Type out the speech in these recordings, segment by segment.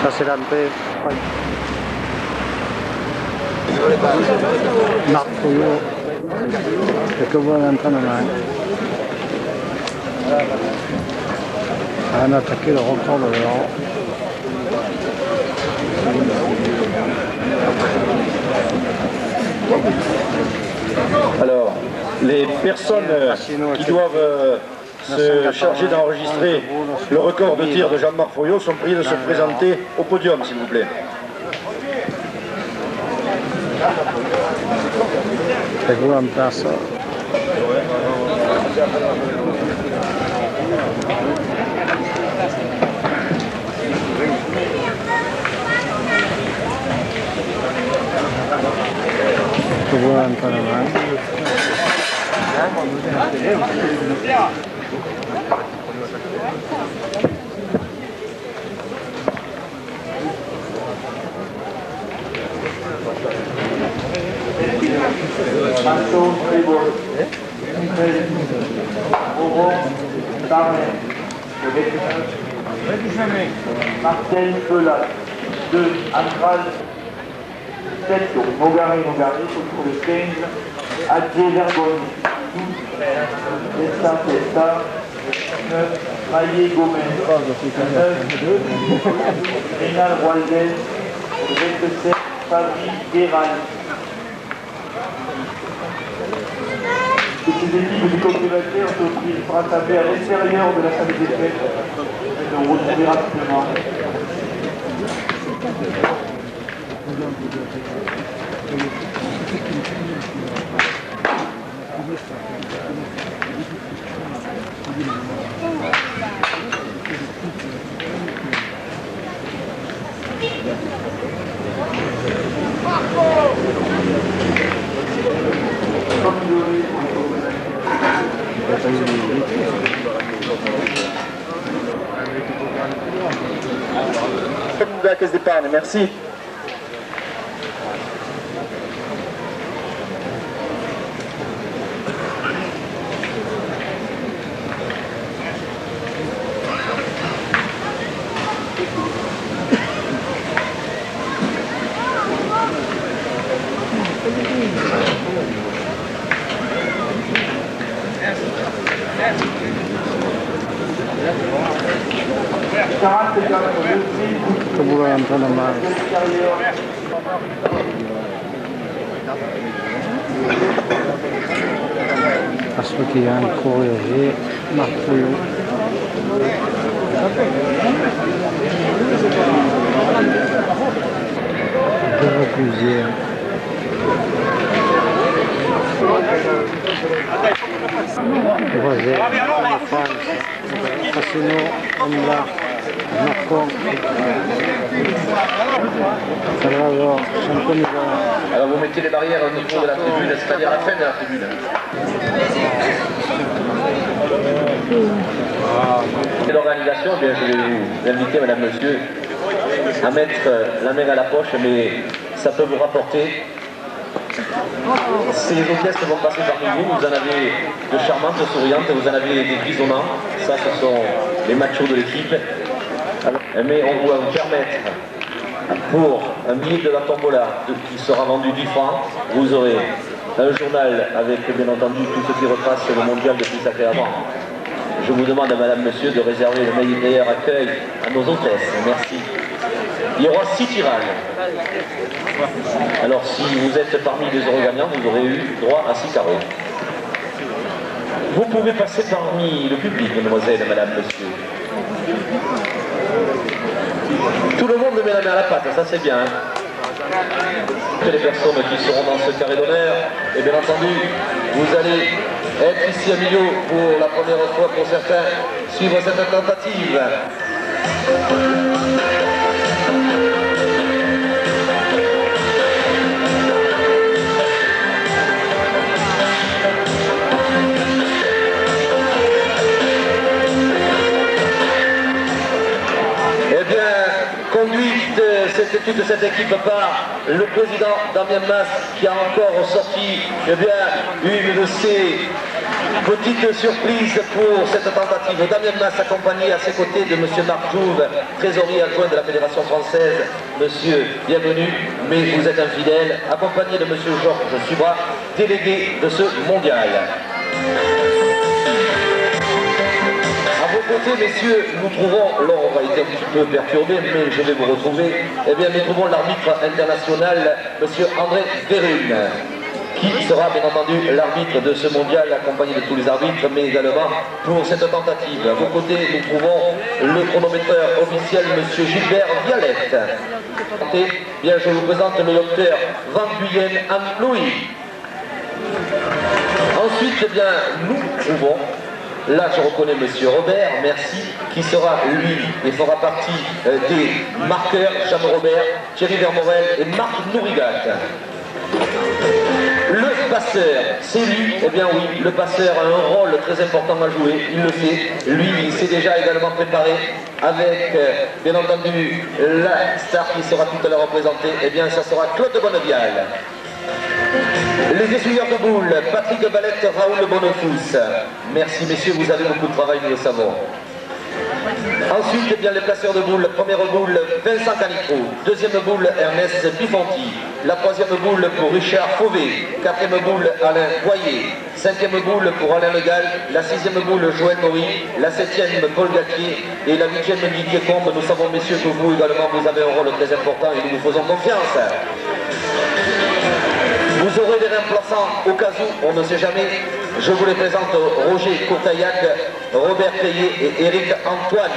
Ça c'est l'entrée. Marc Fouillot, c'est que bon entraînement. On a attaqué le record de l'Euro. Alors, les personnes qui doivent se charger d'enregistrer le record de tir de Jean-Marc Foyot sont priés de se présenter au podium, s'il vous plaît. C'est en place. C'est bon entraînement. Anton Tribol, Aurore Barnet, Marcel Pelat, 2, Andral, 7, Mogari, autour de 15, Adjé Vergoni, 12, Testa, 9, Maillé Gomez, 9, Rénal Roaldel, 27, Fabri Guéral. Ces équipes du complémentaire se rassembler à l'extérieur de la salle des fêtes et nous retrouver rapidement. De la caisse d'épargne, merci. C'est bon entraînement. Parce qu'il y a un courrier, Marc Fouillot. Deux refusiers. Rosé, France, Cassino, Omla, Macron, Salvador, Champoniga. Alors vous mettez les barrières au niveau de la tribune, c'est-à-dire à la fin de la tribune. Et l'organisation, je vais vous inviter, madame, monsieur, à mettre la main à la poche, mais ça peut vous rapporter. Ces hôtesses vont passer parmi vous, vous en avez de charmantes, souriantes, vous en avez des grisonnants, ça ce sont les machos de l'équipe. Mais on va vous permettre, pour un billet de la tombola qui sera vendu 10 francs, vous aurez un journal avec bien entendu tout ce qui retrace le mondial depuis sa création. Je vous demande à madame, monsieur de réserver le meilleur accueil à nos hôtesses. Merci. Il y aura 6 tirages. Alors si vous êtes parmi les euros gagnants, vous aurez eu droit à 6 carreaux. Vous pouvez passer parmi le public, mesdemoiselles, madame, monsieur. Tout le monde met la main à la pâte, ça c'est bien. Que les personnes qui seront dans ce carré d'honneur, et bien entendu, vous allez être ici à Millau pour la première fois pour certains, suivre cette tentative. Toute cette équipe par le président Damien Mas qui a encore sorti une de ses Petite surprise pour cette tentative. Damien Mas accompagné à ses côtés de M. Marc Jouve, trésorier adjoint de la Fédération française. Monsieur, bienvenue, mais vous êtes infidèle. Accompagné de M. Georges Subra, délégué de ce mondial. À vos côtés, messieurs, nous trouvons, l'ordre a été un petit peu perturbé, mais je vais vous retrouver. Eh bien, nous trouvons l'arbitre international, M. André Verrune, qui sera bien entendu l'arbitre de ce mondial, accompagné de tous les arbitres, mais également pour cette tentative. À vos côtés, nous trouvons le chronométreur officiel, M. Gilbert Vialette. Bien, je vous présente le docteur Van Guyenne Anne-Louis. Ensuite, eh bien, nous trouvons, là je reconnais M. Robert, merci, qui sera lui et fera partie des marqueurs, Jean Robert, Thierry Vermorel et Marc Nourigat. Le passeur, c'est lui, eh bien oui, le passeur a un rôle très important à jouer, il le sait, lui il s'est déjà également préparé avec, bien entendu, la star qui sera tout à l'heure représentée, eh bien ça sera Claude Bonnevial. Les essuyeurs de boules, Patrick Valette, Raoul Bonnefous. Merci messieurs, vous avez beaucoup de travail, nous le savons. Ensuite, eh bien, les placeurs de boules. Première boule, Vincent Canicro. Deuxième boule, Ernest Bifonti. La troisième boule pour Richard Fauvé. Quatrième boule, Alain Boyer. Cinquième boule pour Alain Legal. La sixième boule, Joël Maury. La septième, Paul Galtier. Et la huitième, Didier Combe. Nous savons, messieurs, que vous également, vous avez un rôle très important et nous vous faisons confiance. Vous aurez des remplaçants au cas où, on ne sait jamais. Je vous les présente, Roger Courtaillac, Robert Payet et Éric Antoine.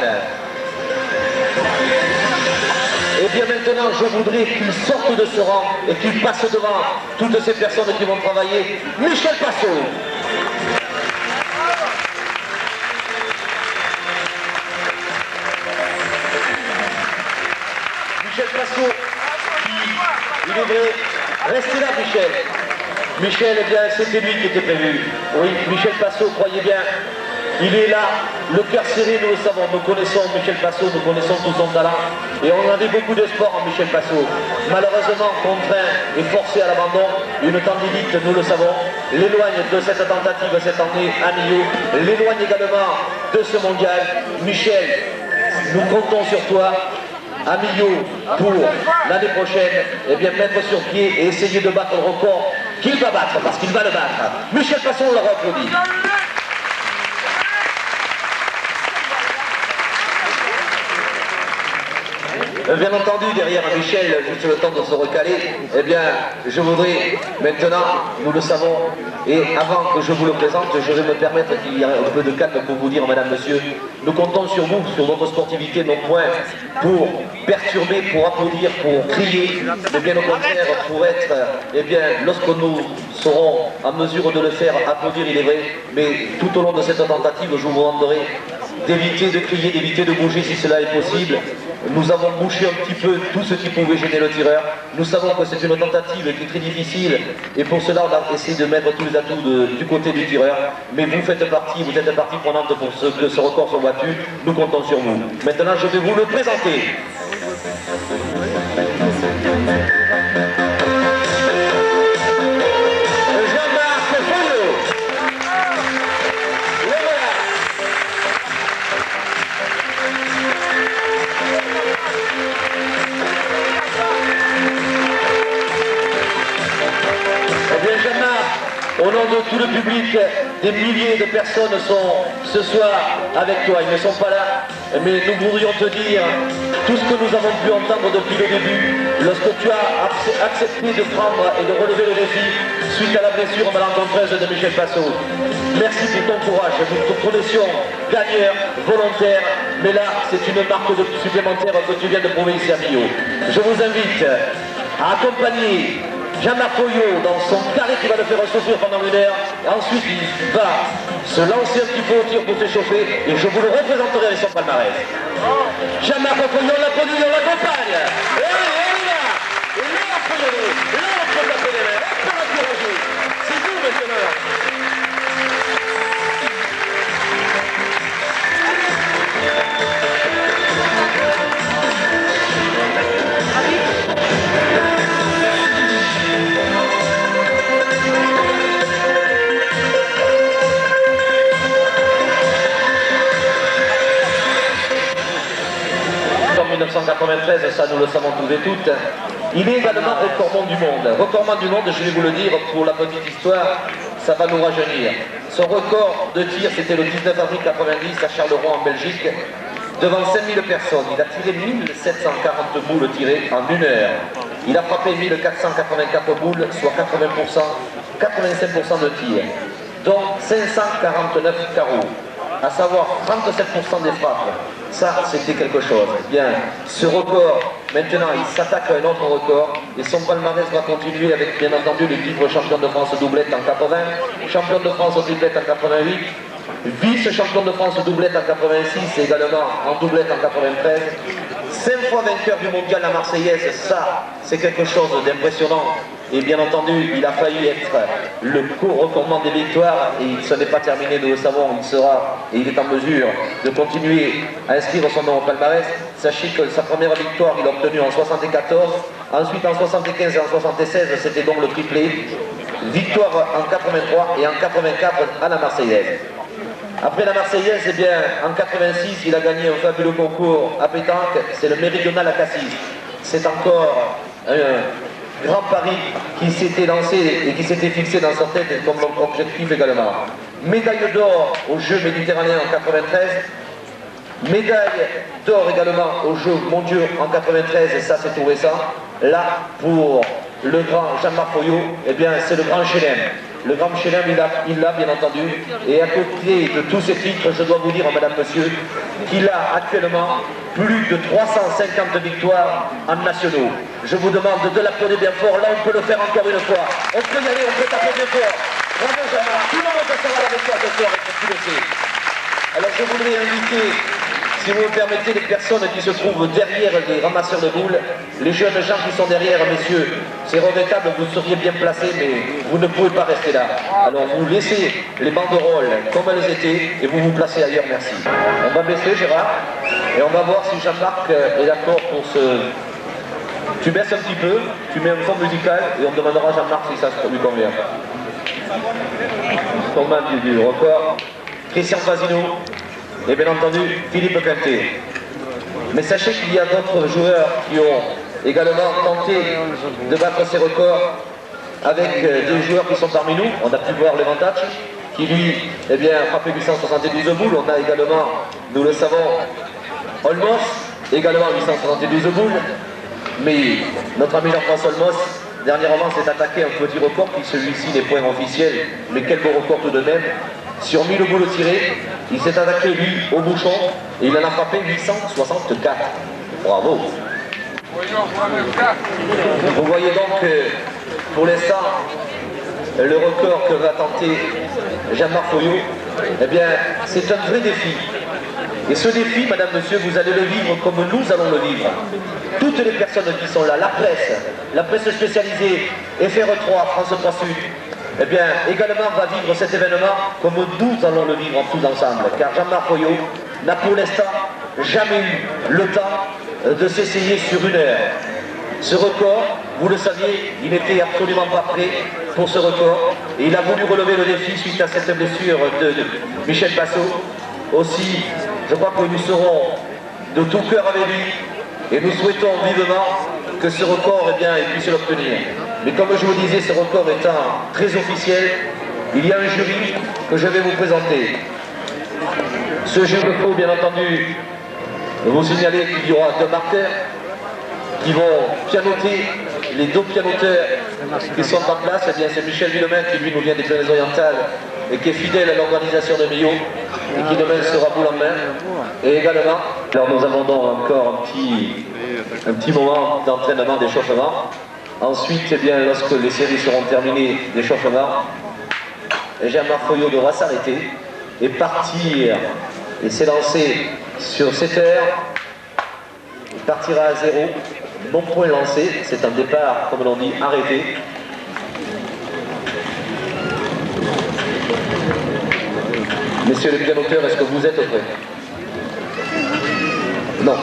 Et bien maintenant, je voudrais qu'ils sortent de ce rang et qu'ils passent devant toutes ces personnes qui vont travailler. Michel Passot. Michel Passot, il est vrai. Restez là, Michel. Michel, eh bien, c'était lui qui était prévu. Oui, Michel Passot, croyez bien, il est là, le cœur serré, nous le savons. Nous connaissons Michel Passot, nous connaissons tout son talent. Et on avait beaucoup d'espoir en Michel Passot. Malheureusement, contraint et forcé à l'abandon, une tendinite, nous le savons, l'éloigne de cette tentative cette année à Millau, l'éloigne également de ce mondial. Michel, nous comptons sur toi. À Millau pour l'année prochaine, eh bien mettre sur pied et essayer de battre le record qu'il va battre, parce qu'il va le battre. Michel Passot, on leur applaudit. Bien entendu, derrière Michel, juste le temps de se recaler, eh bien, je voudrais maintenant, nous le savons, et avant que je vous le présente, je vais me permettre qu'il y ait un peu de calme pour vous dire, madame, monsieur, nous comptons sur vous, sur votre sportivité, non point pour perturber, pour applaudir, pour crier, mais bien au contraire, pour être, eh bien, lorsque nous serons en mesure de le faire, applaudir, il est vrai, mais tout au long de cette tentative, je vous demanderai d'éviter de crier, d'éviter de bouger si cela est possible. Nous avons bouché un petit peu tout ce qui pouvait gêner le tireur. Nous savons que c'est une tentative qui est très difficile et pour cela on a essayé de mettre tous les atouts du côté du tireur. Mais vous faites partie, vous êtes partie prenante pour que ce record soit battu. Nous comptons sur vous. Maintenant je vais vous le présenter. Au nom de tout le public, des milliers de personnes sont ce soir avec toi. Ils ne sont pas là, mais nous voudrions te dire tout ce que nous avons pu entendre depuis le début, lorsque tu as accepté de prendre et de relever le défi suite à la blessure malencontreuse de Michel Passot. Merci pour ton courage, nous te connaissions gagneur, volontaire, mais là c'est une marque supplémentaire que tu viens de prouver ici à Millau. Je vous invite à accompagner Jean-Marc Foyot dans son carré qui va le faire souffrir pendant 1 heure. Et ensuite, il va se lancer un petit peu au tir pour s'échauffer. Et je vous le représenterai avec son palmarès. Jean-Marc Foyot, on l'applaudit, on l'accompagne. Et on y va. Et là, on peut y aller. Et là, on peut taper les mains. On peut l'encourager. C'est vous maintenant. 1993, ça nous le savons tous et toutes. Il est également recordman du monde. Recordman du monde, je vais vous le dire, pour la petite histoire, ça va nous rajeunir. Son record de tir, c'était le 19 avril 90 à Charleroi en Belgique, devant 5000 personnes. Il a tiré 1740 boules tirées en 1 heure. Il a frappé 1484 boules, soit 85% de tir, dont 549 carreaux, à savoir 37% des frappes. Ça, c'était quelque chose. Bien, ce record, maintenant, il s'attaque à un autre record, et son palmarès va continuer avec, bien entendu, le titre champion de France doublette en 80, champion de France triplette en 88, vice-champion de France doublette en 86, et également en doublette en 93, 5 fois vainqueur du mondial la Marseillaise. Ça, c'est quelque chose d'impressionnant. Et bien entendu, il a failli être le co-recordman des victoires, et ce n'est pas terminé, nous le savons, il sera, et il est en mesure de continuer à inscrire son nom au palmarès. Sachez que sa première victoire, il l'a obtenue en 74, ensuite en 75 et en 76, c'était donc le triplé, victoire en 83 et en 84 à la Marseillaise. Après la Marseillaise, eh bien, en 86, il a gagné un fabuleux concours à pétanque, c'est le Méridional à Cassis. C'est encore un grand pari qui s'était lancé et qui s'était fixé dans sa tête comme objectif également. Médaille d'or aux Jeux méditerranéens en 93, médaille d'or également aux Jeux mondiaux en 93, et ça c'est tout récent. Là, pour le grand Jean-Marc Foyot, eh bien, c'est le grand Chelem. Le grand Chelem, il l'a bien entendu. Et à côté de tous ces titres, je dois vous dire, madame, monsieur, qu'il a actuellement plus de 350 victoires en nationaux. Je vous demande de l'applaudir bien fort. Là, on peut le faire encore une fois. On peut y aller, on peut taper bien fort. Bravo, Jean-Marc. Tout le monde sera avec toi ce soir, et tu le sais. Alors, je voudrais inviter, si vous me permettez, les personnes qui se trouvent derrière les ramasseurs de boules, les jeunes gens qui sont derrière, messieurs, c'est regrettable, vous seriez bien placés, mais vous ne pouvez pas rester là. Alors vous laissez les banderoles comme elles étaient et vous vous placez ailleurs, merci. On va baisser, Gérard, et on va voir si Jean-Marc est d'accord pour ce... Tu baisses un petit peu, tu mets un fond musical et on demandera à Jean-Marc si ça lui convient. Commande du record, Christian Fasino. Et bien entendu, Philippe Quintet. Mais sachez qu'il y a d'autres joueurs qui ont également tenté de battre ces records avec des joueurs qui sont parmi nous. On a pu voir Levantach, qui lui, eh bien, a frappé 872 boules. On a également, nous le savons, Olmos, également 872 boules. Mais notre ami Jean-François Olmos, dernièrement, s'est attaqué à un petit record qui, celui-ci, n'est point officiel, mais quel beau record tout de même. Sur 1000 boules tirées, il s'est attaqué, lui, au bouchon, et il en a frappé 864. Bravo. Vous voyez donc que, pour l'instant, le record que va tenter Jean-Marc Foyot, eh bien, c'est un vrai défi. Et ce défi, madame, monsieur, vous allez le vivre comme nous allons le vivre. Toutes les personnes qui sont là, la presse spécialisée, FR3, France 3 Sud, eh bien, également va vivre cet événement comme nous allons le vivre tous ensemble. Car Jean-Marc Foyot n'a pour l'instant jamais eu le temps de s'essayer sur 1 heure. Ce record, vous le saviez, il n'était absolument pas prêt pour ce record. Et il a voulu relever le défi suite à cette blessure de Michel Passot. Aussi, je crois que nous serons de tout cœur avec lui. Et nous souhaitons vivement que ce record, eh bien, il puisse l'obtenir. Mais comme je vous disais, ce record étant très officiel, il y a un jury que je vais vous présenter. Ce jury, il faut bien entendu vous signaler qu'il y aura 2 marqueurs qui vont pianoter, les 2 pianoteurs qui sont en place. Eh bien, c'est Michel Villemain qui lui nous vient des Pyrénées-Orientales et qui est fidèle à l'organisation de Millau et qui demain sera boule en main. Et également, alors nous avons donc encore un petit moment d'entraînement, d'échauffement. Ensuite, eh bien, lorsque les séries seront terminées d'échauffement, Jean-Marc Foyot devra s'arrêter et partir et s'élancer sur 7 heures. Il partira à 0. Bon point lancé, c'est un départ, comme l'on dit, arrêté. Messieurs les pianoteurs, est-ce que vous êtes prêts? Non.